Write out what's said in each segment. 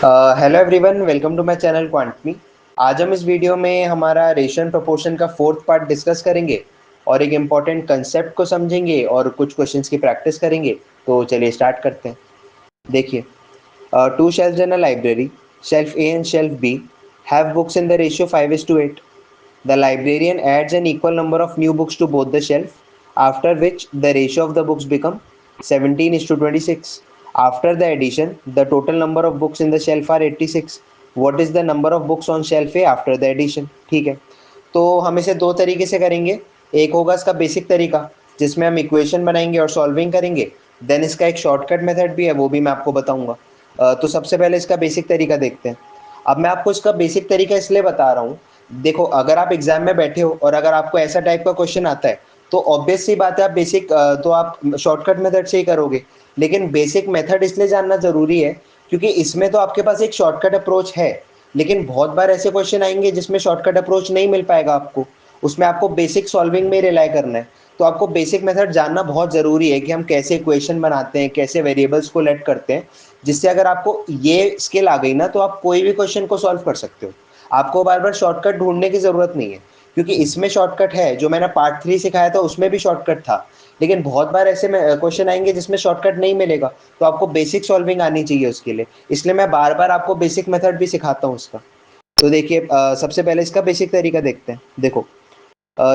Hello everyone, welcome to my channel Quantumy. आज हम इस वीडियो में हमारा रेशियो एंड प्रोपोर्शन का फोर्थ पार्ट डिस्कस करेंगे और एक इम्पॉर्टेंट कंसेप्ट को समझेंगे और कुछ क्वेश्चंस की प्रैक्टिस करेंगे। तो चलिए स्टार्ट करते हैं। देखिए, two shelves in a library, shelf A and shelf B, have books in the ratio 5:8. The librarian adds an equal number of new books to both the shelf, after which the ratio of the books become 17:26. After the addition, the total number of books in the shelf are 86. What is the number of books on shelf A after the addition? ठीक है, तो हम इसे दो तरीके से करेंगे। एक होगा इसका बेसिक तरीका, जिसमें हम इक्वेशन बनाएंगे और सॉल्विंग करेंगे। देन इसका एक शॉर्टकट मेथड भी है, वो भी मैं आपको बताऊंगा। तो सबसे पहले इसका बेसिक तरीका देखते हैं। अब मैं आपको इसका बेसिक तरीका इसलिए बता रहा हूँ, देखो, अगर आप एग्जाम में बैठे हो और अगर आपको ऐसा टाइप का क्वेश्चन आता है तो ऑब्वियस सी बात है आप बेसिक तो आप शॉर्टकट मेथड से ही करोगे। लेकिन बेसिक मेथड इसलिए जानना जरूरी है क्योंकि इसमें तो आपके पास एक शॉर्टकट अप्रोच है, लेकिन बहुत बार ऐसे क्वेश्चन आएंगे जिसमें शॉर्टकट अप्रोच नहीं मिल पाएगा आपको। उसमें आपको बेसिक सॉल्विंग में रिलाई करना है। तो आपको बेसिक मेथड जानना बहुत ज़रूरी है कि हम कैसे इक्वेशन बनाते हैं, कैसे वेरिएबल्स को लेट करते हैं, जिससे अगर आपको ये स्किल आ गई ना तो आप कोई भी क्वेश्चन को सॉल्व कर सकते हो। आपको बार बार शॉर्टकट ढूंढने की ज़रूरत नहीं है, क्योंकि इसमें शॉर्टकट है। जो मैंने पार्ट 3 सिखाया था उसमें भी शॉर्टकट था, लेकिन बहुत बार ऐसे में क्वेश्चन आएंगे जिसमें शॉर्टकट नहीं मिलेगा। तो आपको बेसिक सॉल्विंग आनी चाहिए उसके लिए, इसलिए मैं बार बार आपको बेसिक मेथड भी सिखाता हूँ उसका। तो देखिए, सबसे पहले इसका बेसिक तरीका देखते हैं। देखो,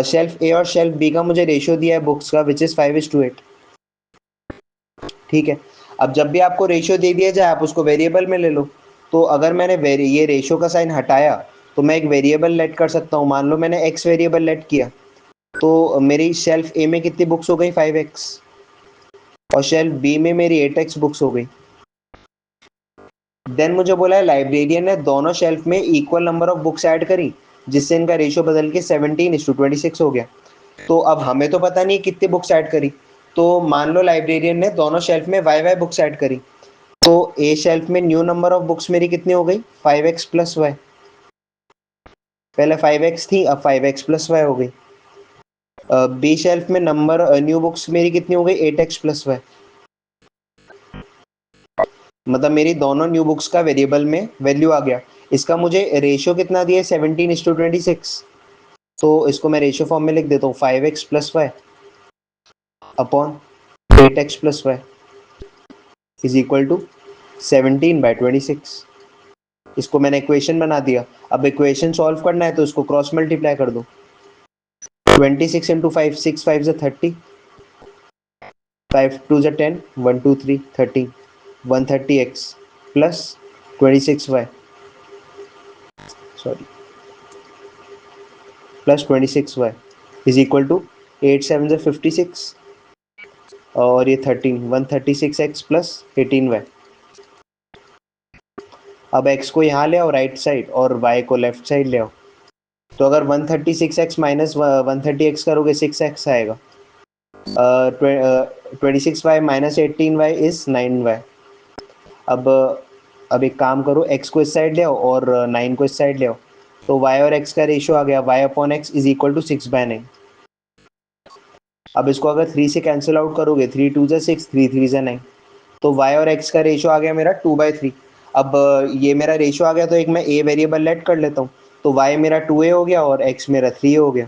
शेल्फ ए और शेल्फ बी का मुझे रेशियो दिया है बुक्स का, विच इज़ 5:8। ठीक है, अब जब भी आपको रेशियो दे दिया जाए आप उसको वेरिएबल में ले लो। तो अगर मैंने ये रेशियो का साइन हटाया तो मैं एक वेरिएबल लेट कर सकता हूँ। मान लो मैंने एक्स वेरिएबल लेट किया, तो मेरी शेल्फ ए में कितनी बुक्स हो गई? 5x। और शेल्फ बी में मेरी 8x बुक्स हो गई। देन मुझे बोला है लाइब्रेरियन ने दोनों शेल्फ में equal number of books add करी, जिससे इनका रेशियो बदल के 17:26 हो गया। तो अब हमें तो पता नहीं कितनी बुक्स ऐड करी, तो मान लो लाइब्रेरियन ने दोनों शेल्फ में वाई वाई बुक्स ऐड करी। तो ए शेल्फ में न्यू नंबर ऑफ बुक्स मेरी कितनी हो गई? 5x plus Y. पहले 5x थी, अब 5x प्लस वाई हो गई। बी शेल्फ में नंबर न्यू बुक्स मेरी कितनी हो गई? 8x plus Y. मतलब मेरी दोनों न्यू बुक्स का वेरिएबल में वैल्यू आ गया। इसका मुझे रेशियो कितना दिया है? 17:26। तो इसको मैं रेशियो फॉर्म में लिख देता हूँ, 5x plus y upon 8x plus y is equal to 17/26। इसको मैंने इक्वेशन बना दिया। अब इक्वेशन सॉल्व करना है तो इसको क्रॉस मल्टीप्लाई कर दो। 26 इंटू 5, 6 5 ज़ा 30, 5 2 ज़ा 10, 1 2 3 13, 130x प्लस 26y, sorry, plus 26y is equal to 8 7 ज़ा 56 और ये 13, 136x प्लस 18y। अब x को यहाँ ले आओ राइट साइड और y को लेफ्ट साइड ले आओ। तो अगर 136x माइनस 130x करोगे 6x आएगा। 26y minus 18y is 9y। अब अब एक काम करो, x को इस साइड ले आओ और 9 को इस साइड ले आओ। तो y और x का रेशियो आ गया, y upon x is equal to 6/9। अब इसको अगर 3 से कैंसिल आउट करोगे, 3 2 ज़ा 6, 3 3 ज़ा 9। तो y और x का रेशियो आ गया मेरा 2/3। अब ये मेरा रेशियो आ गया तो एक मैं a वेरिएबल लेट कर लेता हूँ। तो y मेरा 2a हो गया और x मेरा 3a हो गया।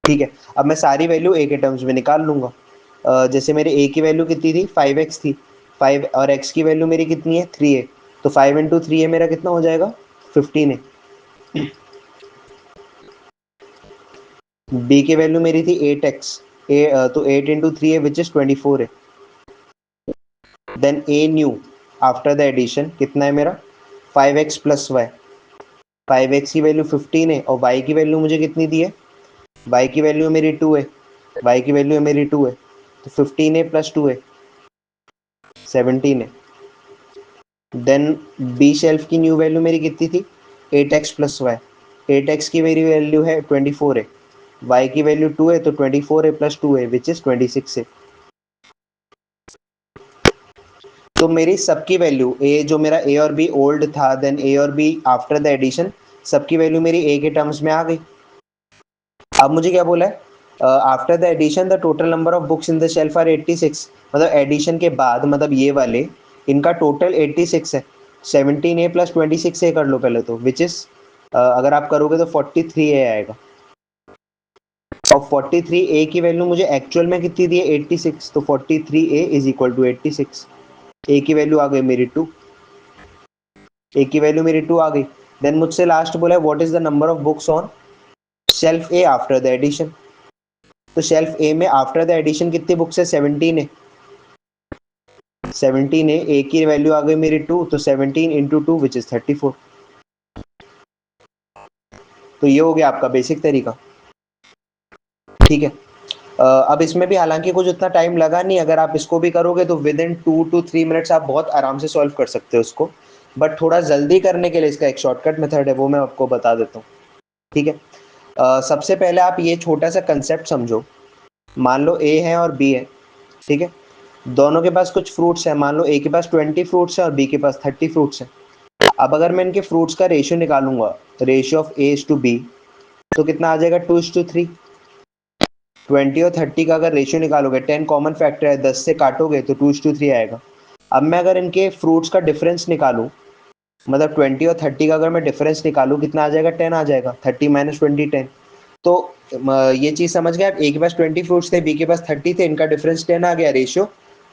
ठीक है, अब मैं सारी वैल्यू a के टर्म्स में निकाल लूँगा। जैसे मेरे a की वैल्यू कितनी थी? 5x थी। 5 और x की वैल्यू मेरी कितनी है? 3a। तो 5 इंटू 3a मेरा कितना हो जाएगा? 15a। b की वैल्यू मेरी थी 8x। तो 8 into 3a which is 24a। Then a new after the addition कितना है मेरा? 5x plus Y. 5x की वैल्यू 15 है और y की वैल्यू मुझे कितनी दी है? y की वैल्यू मेरी 2 है। y की वैल्यू मेरी 2 है, तो 15a प्लस 2 है 17 है। देन b शेल्फ की न्यू वैल्यू मेरी कितनी थी? 8x plus Y. 8x की मेरी वैल्यू है 24 है, y की वैल्यू 2 है, तो 24 है प्लस 2 है विच इज 26 है। तो मेरी सबकी वैल्यू a, जो मेरा a और b ओल्ड था, देन a और b आफ्टर द एडिशन, सबकी वैल्यू मेरी a के टर्म्स में आ गई। अब मुझे क्या बोला है? After the addition the total number of books in the shelf are 86। मतलब एडिशन के बाद, मतलब ये वाले, इनका टोटल 86 है। 17a प्लस 26a कर लो पहले तो, विच इज अगर आप करोगे तो 43a आएगा। और 43a की वैल्यू मुझे एक्चुअल में कितनी दी है, 86, तो 43a is equal to 86। a की वैल्यू आ गई मेरी 2, a की वैल्यू मेरी 2 आ गई। देन मुझसे लास्ट बोला है what is the number of books on shelf A after the addition. तो शेल्फ ए में आफ्टर द एडिशन कितनी बुक्स है, 17 है। 17 है, ए की वैल्यू आ गई मेरी 2, तो 17 इंटू 2 विच इज 34। तो ये हो गया आपका बेसिक तरीका, ठीक है। अब इसमें भी हालांकि कुछ उतना टाइम लगा नहीं, अगर आप इसको भी करोगे तो विद इन 2 to 3 मिनट्स आप बहुत आराम से सॉल्व कर सकते हो उसको। बट थोड़ा जल्दी करने के लिए इसका एक शॉर्टकट मेथड है, वो मैं आपको बता देता हूँ, ठीक है। सबसे पहले आप ये छोटा सा कंसेप्ट समझो। मान लो ए है और बी है, ठीक है। दोनों के पास कुछ फ्रूट्स है, मान लो ए के पास 20 फ्रूट्स है और बी के पास 30 फ्रूट्स है। अब अगर मैं इनके फ्रूट्स का रेशियो निकालूंगा, ratio of A to B, तो कितना आ जाएगा, 2:3। 20 और 30 का अगर रेशियो निकालोगे, 10 कॉमन फैक्टर है, 10 से काटोगे तो 2:3 आएगा। अब मैं अगर इनके फ्रूट्स का डिफरेंस निकालूं, मतलब 20 और 30 का अगर मैं डिफरेंस निकालूं, कितना आ जाएगा, 10 आ जाएगा। 30 माइनस 20 10। तो ये चीज़ समझ गए आप, ए के पास 20 फ्रूट्स थे, बी के पास 30 थे, इनका डिफरेंस 10 आ गया, रेशियो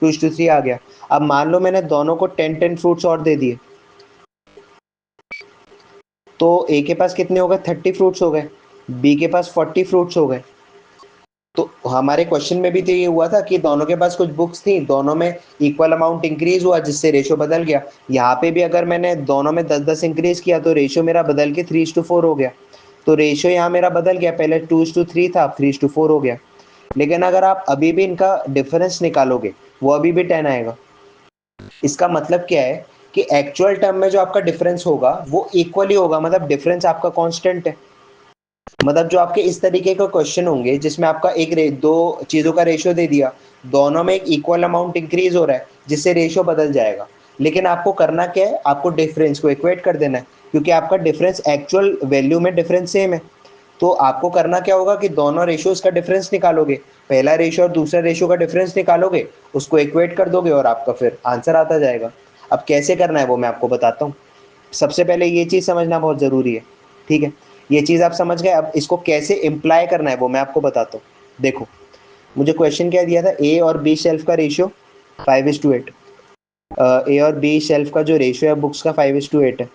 2:3 आ गया। अब मान लो मैंने दोनों को 10 फ्रूट्स और दे दिए, तो ए के पास कितने हो गए, 30 फ्रूट्स हो गए, बी के पास 40 फ्रूट्स हो गए। तो हमारे क्वेश्चन में भी तो ये हुआ था कि दोनों के पास कुछ बुक्स थी, दोनों में इक्वल अमाउंट इंक्रीज हुआ जिससे रेशियो बदल गया। यहाँ पे भी अगर मैंने दोनों में 10-10 इंक्रीज किया तो रेशियो मेरा बदल के 3:4 हो गया। तो रेशियो यहाँ मेरा बदल गया, पहले 2:3 था, अब 3:4 हो गया। लेकिन अगर आप अभी भी इनका डिफरेंस निकालोगे, वो अभी भी 10 आएगा। इसका मतलब क्या है कि एक्चुअल टर्म में जो आपका डिफरेंस होगा वो इक्वली होगा, मतलब डिफरेंस आपका कांस्टेंट है। मतलब जो आपके इस तरीके का क्वेश्चन होंगे जिसमें आपका दो चीज़ों का रेशियो दे दिया, दोनों में एक इक्वल अमाउंट इंक्रीज हो रहा है जिससे रेशियो बदल जाएगा। लेकिन आपको करना क्या है, आपको डिफरेंस को इक्वेट कर देना है, क्योंकि आपका डिफरेंस एक्चुअल वैल्यू में डिफरेंस सेम है। तो आपको करना क्या होगा कि दोनों रेशियोज का डिफरेंस निकालोगे, पहला रेशियो और दूसरा रेशियो का डिफरेंस निकालोगे, उसको इक्वेट कर दोगे और आपका फिर आंसर आता जाएगा। अब कैसे करना है वो मैं आपको बताता हूँ। सबसे पहले ये चीज़ समझना बहुत ज़रूरी है, ठीक है। ये चीज़ आप समझ गए, अब इसको कैसे इम्प्लाई करना है वो मैं आपको बताता हूँ। देखो, मुझे क्वेश्चन क्या दिया था, ए और बी शेल्फ का रेशियो 5:8। ए और बी शेल्फ का जो रेशियो है बुक्स का 5:8 है।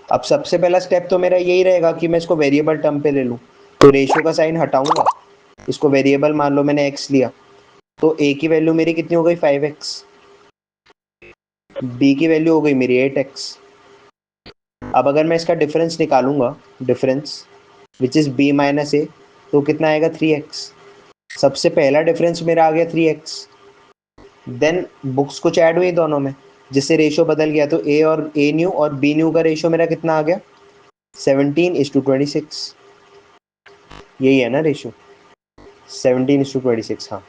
अब सबसे पहला स्टेप तो मेरा यही रहेगा कि मैं इसको वेरिएबल टर्म पे ले लूँ। तो रेशियो का साइन हटाऊंगा, इसको वेरिएबल मान लो मैंने एक्स लिया, तो ए की वैल्यू मेरी कितनी हो गई, 5x। बी की वैल्यू हो गई मेरी 8x। अब अगर मैं इसका डिफरेंस निकालूंगा, difference which is B minus A, तो कितना आएगा, 3x। सबसे पहला डिफरेंस मेरा आ गया 3x। देन बुक्स कुछ ऐड हुई दोनों में जिससे रेशियो बदल गया, तो ए और ए न्यू और बी न्यू का रेशियो मेरा कितना आ गया, 17:26। यही है ना रेशियो, 17:26। हाँ।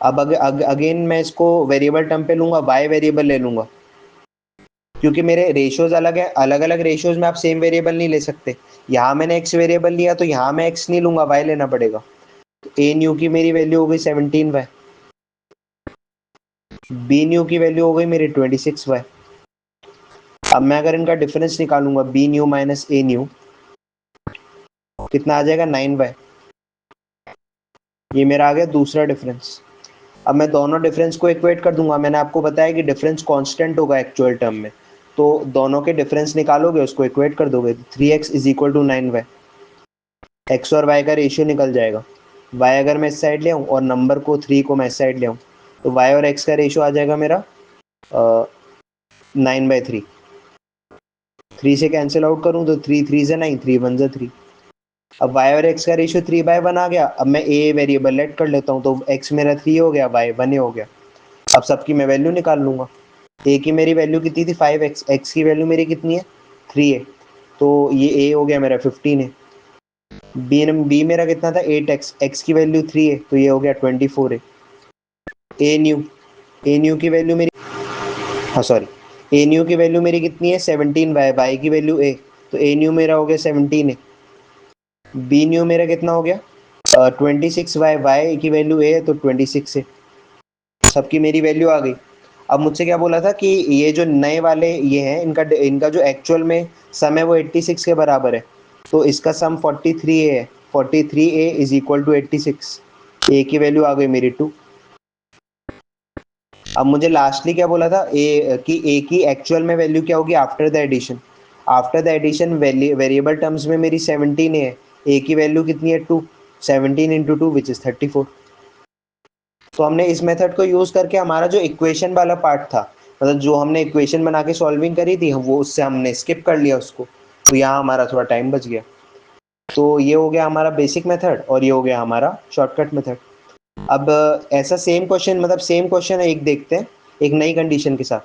अब अगेन मैं इसको वेरिएबल टर्म पे लूंगा, वाई वेरिएबल ले लूंगा, क्योंकि मेरे रेशियोज अलग है, अलग अलग रेशियोज में आप सेम वेरिएबल नहीं ले सकते। यहाँ मैंने एक्स वेरिएबल लिया तो यहाँ मैं एक्स नहीं लूंगा, वाई लेना पड़ेगा। तो ए न्यू की मेरी वैल्यू हो गई 17y, बी न्यू की वैल्यू हो गई मेरी 26y। अब मैं अगर इनका डिफरेंस निकालूंगा, B new minus A new, कितना आ जाएगा, 9y। ये मेरा आ गया दूसरा डिफरेंस। अब मैं दोनों डिफरेंस को इक्वेट कर दूंगा, मैंने आपको बताया कि डिफरेंस कांस्टेंट होगा एक्चुअल टर्म में, तो दोनों के डिफरेंस निकालोगे, उसको इक्वेट कर दोगे, 3x is equal to 9y। X और वाई का रेशियो निकल जाएगा, वाई अगर मैं इस साइड ले आऊँ और नंबर को 3 को मैं इस साइड ले आऊँ, तो वाई और एक्स का रेशियो आ जाएगा मेरा 9/3। 3 से कैंसिल आउट करूँ तो 3 3 से 9, 3 1 3। अब y और x का रेशियो 3/1 आ गया। अब मैं a वेरिएबल लेट कर लेता हूँ, तो x मेरा 3 हो गया, y 1 हो गया। अब सबकी मैं वैल्यू निकाल लूंगा। a की मेरी वैल्यू कितनी थी, 5x, x की वैल्यू मेरी कितनी है, 3 है, तो ये a हो गया मेरा 15 है। b मेरा कितना था, 8x, x की वैल्यू 3 है, तो ये हो गया 24 है। a न्यू की वैल्यू मेरी, हाँ सॉरी, a न्यू की वैल्यू मेरी कितनी है, 17y, y की वैल्यू a, तो a न्यू मेरा हो गया 17 है। बी न्यू मेरा कितना हो गया, 26y, y की वैल्यू a है तो 26 है। सबकी मेरी वैल्यू आ गई। अब मुझसे क्या बोला था कि ये जो नए वाले ये हैं, इनका जो एक्चुअल में सम है वो 86 के बराबर है, तो इसका सम 43A है। 43A is equal to 86। ए की वैल्यू आ गई मेरी 2। अब मुझे लास्टली क्या बोला था, ए की एक्चुअल में वैल्यू क्या होगी after the addition. After the addition variable terms में मेरी 17 है, ए की वैल्यू कितनी है 2, 17 इंटू 2 विच इज 34। तो हमने इस मेथड को यूज़ करके हमारा जो इक्वेशन वाला पार्ट था, मतलब जो हमने इक्वेशन बना के सॉल्विंग करी थी, वो उससे हमने स्किप कर लिया उसको, तो यहाँ हमारा थोड़ा टाइम बच गया। तो ये हो गया हमारा बेसिक मेथड और ये हो गया हमारा शॉर्टकट मेथड। अब ऐसा सेम क्वेश्चन, मतलब सेम क्वेश्चन है, एक देखते हैं एक नई कंडीशन के साथ।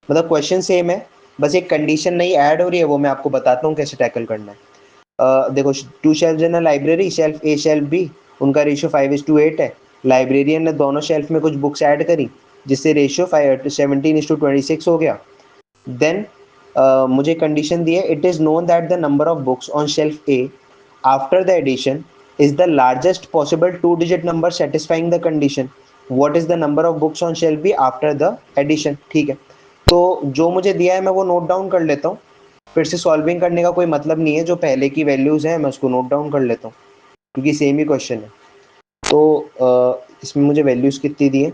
मतलब क्वेश्चन सेम है, बस एक कंडीशन नई ऐड हो रही है, वो मैं आपको बताता हूँ कैसे टैकल करना है। देखो, 2 shelf in library, shelf A shelf B, उनका रेशियो 5:8 है। लाइब्रेरियन ने दोनों शेल्फ में कुछ बुक्स ऐड करी, जिससे रेशियो 17:26 हो गया। देन मुझे कंडीशन दी है, it is known that the number of books on shelf A after the addition is the largest possible 2-digit number satisfying the condition. What is the number of books on shelf B after the addition? ठीक है, तो जो मुझे दिया है मैं वो note down कर लेता हूँ। फिर से सॉल्विंग करने का कोई मतलब नहीं है, जो पहले की वैल्यूज़ हैं मैं उसको नोट डाउन कर लेता हूँ, क्योंकि सेम ही क्वेश्चन है। तो इसमें मुझे वैल्यूज़ कितनी दी है,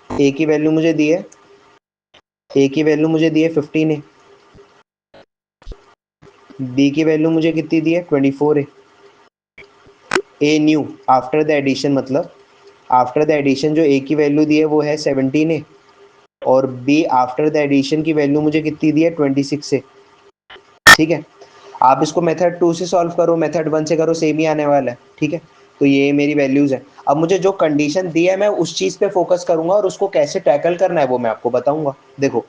ए की वैल्यू मुझे दी है, ए की वैल्यू मुझे दी है 15 है, बी की वैल्यू मुझे कितनी दी है 24 है। A new after the addition, मतलब आफ्टर द एडिशन जो ए की वैल्यू दी है वो है 17 है, और बी आफ्टर द एडिशन की वैल्यू मुझे कितनी दी है 26 है। ठीक है, आप इसको मेथड 2 से सॉल्व करो, मेथड 1 से करो, सेम ही आने वाला है। ठीक है, तो ये मेरी वैल्यूज़ है। अब मुझे जो कंडीशन दी है मैं उस चीज़ पे फोकस करूंगा और उसको कैसे टैकल करना है वो मैं आपको बताऊंगा। देखो,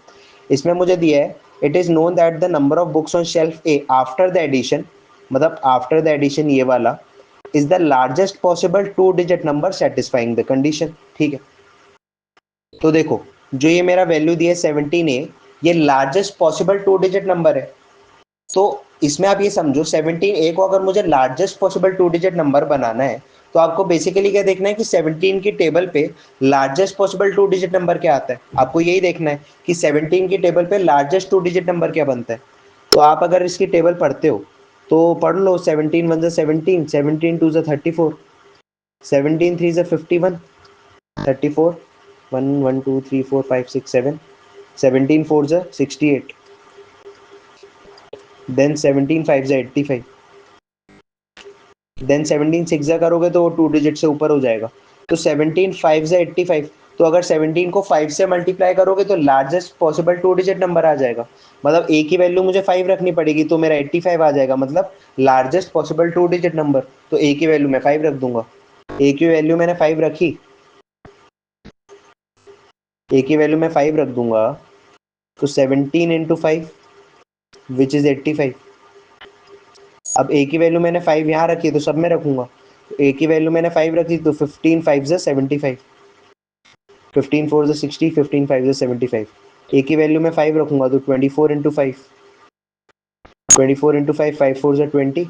इसमें मुझे दिया है, it is known that the number of books on shelf A after the addition, मतलब आफ्टर द एडिशन ये वाला, is the largest possible 2-digit number satisfying the condition. ठीक है, तो देखो, जो ये मेरा वैल्यू दिया है 17 ए, ये लार्जेस्ट पॉसिबल 2-digit नंबर है। तो इसमें आप ये समझो, 17 ए को अगर मुझे लार्जेस्ट पॉसिबल 2-digit नंबर बनाना है, तो आपको बेसिकली क्या देखना है कि 17 की टेबल पे लार्जेस्ट पॉसिबल 2-digit नंबर क्या आता है। आपको यही देखना है कि 17 की टेबल पे लार्जेस्ट 2-digit नंबर क्या बनता है। तो आप अगर इसकी टेबल पढ़ते हो तो पढ़ लो, 17 1 17, 17 2 34, 17 3 51, 34, 1 1 2 3 4 5 6 7, 17 4 68, देन 17 5 85, देन 17 6 करोगे तो वो 2 डिजिट से ऊपर हो जाएगा। तो 17 5 85, तो अगर 17 को 5 से मल्टीप्लाई करोगे तो लार्जेस्ट पॉसिबल 2-digit नंबर आ जाएगा। मतलब ए की वैल्यू मुझे 5 रखनी पड़ेगी, तो मेरा 85 आ जाएगा, मतलब लार्जेस्ट पॉसिबल 2-digit नंबर। तो ए की वैल्यू मैं 5 रख दूंगा। ए की वैल्यू मैंने 5 रखी, ए की वैल्यू मैं 5 रख दूंगा, तो 17 इंटू 5 विच इज़ 85। अब ए की वैल्यू मैंने 5 यहाँ रखी है तो सब में रखूंगा। ए की वैल्यू मैंने 5 रखी, तो 15 5 75, 15 4 60, 15 5 75। ए की वैल्यू मैं 5 रखूंगा, तो 24 इंटू 5, 24 इंटू 5, 5 4 20,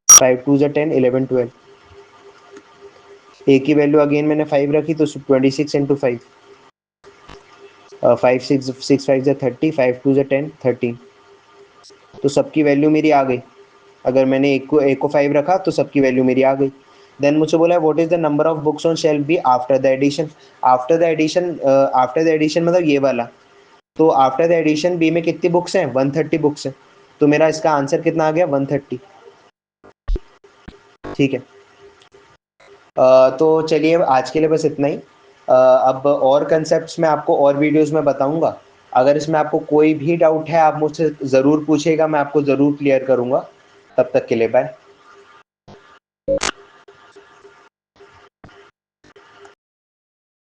5 2 10, 11 12। ए की वैल्यू अगेन मैंने 5 रखी, तो 26 इंटू 5, 5 6 6 5 30, 5 2 10 13। तो सबकी वैल्यू मेरी आ गई। अगर मैंने एक को 5 रखा तो सबकी वैल्यू मेरी आ गई। देन मुझे बोला है what is the number of books on shelf B after the addition. After the addition मतलब ये वाला। तो आफ्टर द एडिशन बी में कितनी बुक्स हैं, 130 बुक्स हैं। तो मेरा इसका आंसर कितना आ गया 130। ठीक है, तो चलिए आज के लिए बस इतना ही। अब और कंसेप्ट्स मैं आपको और वीडियोस में बताऊंगा। अगर इसमें आपको कोई भी डाउट है आप मुझसे ज़रूर पूछिएगा, मैं आपको ज़रूर क्लियर करूंगा। तब तक के लिए बाय।